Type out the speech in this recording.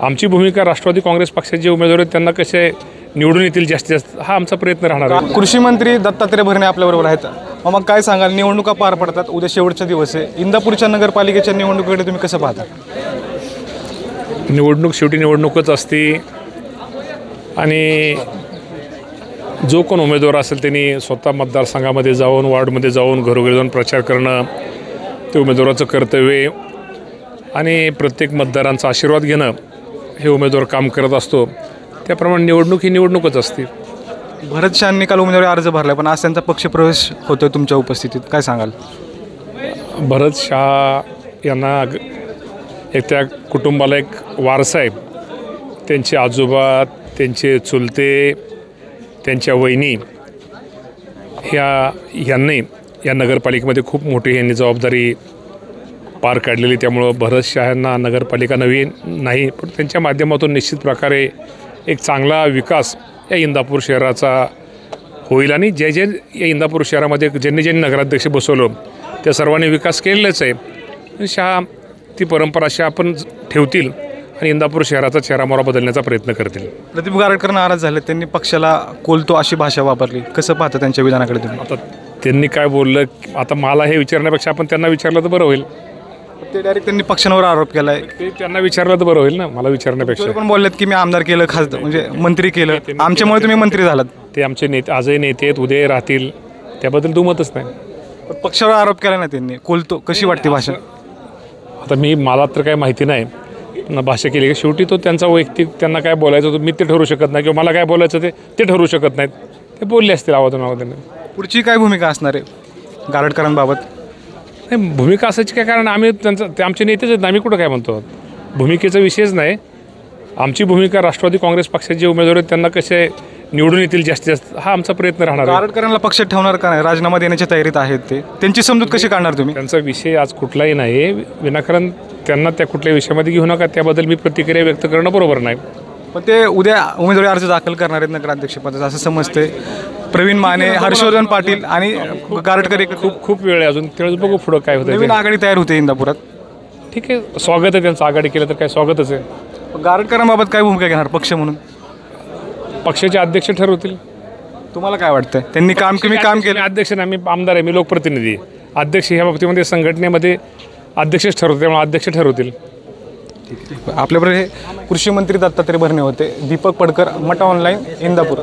आमची भूमिका राष्ट्रवादी काँग्रेस पक्षाचे उमेदवार आहेत त्यांना कसे निवडून येतील जास्तीत जास्त हा आमचा प्रयत्न राहणार आहे। कृषी मंत्री दत्तात्रय भरणे आपल्याबरोबर आहेत। मग काय सांगाल, निवडणुका पार पडतात, उद्या शेवटचा दिवस आहे, इंदापूरच्या नगरपालिकेच्या निवडणुकीकडे तुम्ही कसं पाहता? निवडणूक शेवटी निवडणूकच असते आणि जो कोण उमेदवार असेल त्यांनी स्वतः मतदारसंघामध्ये जाऊन वार्डमध्ये जाऊन घरोघरी जाऊन प्रचार करणं ते उमेदवाराचं कर्तव्य आणि प्रत्येक मतदारांचा आशीर्वाद घेणं हे उमेदवार काम करत असतो। त्याप्रमाणे निवडणूक ही निवडणूकच असते। भरत शहांनी काल उमेदवारी अर्ज भरला पण आज त्यांचा पक्षप्रवेश होतोय तुमच्या उपस्थितीत, काय सांगाल? भरत शहा यांना एक त्या कुटुंबाला एक वारसा आहे। त्यांचे आजोबा, त्यांचे चुलते, त्यांच्या वहिनी यांनी या नगरपालिकेमध्ये खूप मोठी यांनी जबाबदारी पार काढलेली। त्यामुळं भरत शहा यांना नगरपालिका नवी नाही पण त्यांच्या माध्यमातून निश्चित प्रकारे एक चांगला विकास या इंदापूर शहराचा होईल आणि जे या इंदापूर शहरामध्ये ज्यांनी नगराध्यक्ष बसवलं त्या सर्वांनी विकास केलेलाच आहे। शहा ती परंपरा अशी आपण ठेवतील आणि इंदापूर शहराचा चेहरामोहरा बदलण्याचा प्रयत्न करतील। प्रदीप गारटकर नाराज झाले, त्यांनी पक्षाला कोलतो अशी भाषा वापरली, कसं पाहता त्यांच्या विधानाकडे तुम्ही? आता त्यांनी काय बोललं, आता मला हे विचारण्यापेक्षा आपण त्यांना विचारलं तर बरं होईल। ते डायरेक्ट त्यांनी पक्षांवर आरोप केलाय, ते त्यांना विचारलं तर बरं होईल ना, मला विचारण्यापेक्षा। पण बोललेत की मी आमदार केलं, खासदार म्हणजे मंत्री केलं, आमच्यामुळे तुम्ही मंत्री झालात। ते आमचे नेते आजही नेते आहेत, उद्या राहतील, त्याबद्दल दुमतच नाही। पक्षावर आरोप केला ना त्यांनी, कोलतो कशी वाटते भाषा? आता मला तर काही माहिती नाही भाषा केली, शेवटी तो त्यांचा वैयक्तिक, त्यांना काय बोलायचं होतं मी ते ठरवू शकत नाही किंवा मला काय बोलायचं ते ठरवू शकत नाहीत, ते बोलले असतील आवाजून आवाजाने। पुढची काय भूमिका असणार आहे गारटकरांबाबत? नाही, भूमिका असायची काय, कारण आम्ही ते आमचे नेतेच आहेत, आम्ही कुठं काय म्हणतो, भूमिकेचा विषयच नाही। आमची भूमिका राष्ट्रवादी काँग्रेस पक्षाचे उमेदवार आहेत त्यांना कसे निवडून येतील जास्तीत जास्त हा आमचा प्रयत्न राहणार आहे। गारटकरांना पक्षात ठेवणार का नाही? राजीनामा देण्याच्या तयारीत आहेत ते, त्यांची समजूत कशी काढणार तुम्ही? त्यांचा विषय आज कुठलाही नाही, विनाकारण त्यांना त्या कुठल्या विषयामध्ये घेऊ नका, त्याबद्दल मी प्रतिक्रिया व्यक्त करणं बरोबर नाही। पण ते उद्या उमेदवारी अर्ज दाखल करणार आहेत नगराध्यक्षपदाचा असं समजते। प्रवीण माने, हर्षवर्धन पाटील आणि गारटकर खूप वेळ आहे अजून, त्यावेळेस बघू पुढं काय होतं। नवीन आघाडी तयार होते इंदापुरात, ठीक आहे, स्वागत आहे त्यांचं, आघाडी केलं तर काय स्वागतच आहे। गारटकरांबाबत काय भूमिका घेणार पक्ष म्हणून? पक्षाचे अध्यक्ष ठरवतील। तुम्हाला काय वाटतं त्यांनी काम केलं? अध्यक्ष नाही, मी आमदार आहे, मी लोकप्रतिनिधी, अध्यक्ष ह्या बाबतीमध्ये संघटनेमध्ये अध्यक्षच ठरवते, त्यामुळे अध्यक्ष ठरवतील। आपल्याबरोबर हे कृषी मंत्री दत्तात्रय भरणे होते। दीपक पडकर, मटा ऑनलाईन, इंदापूर।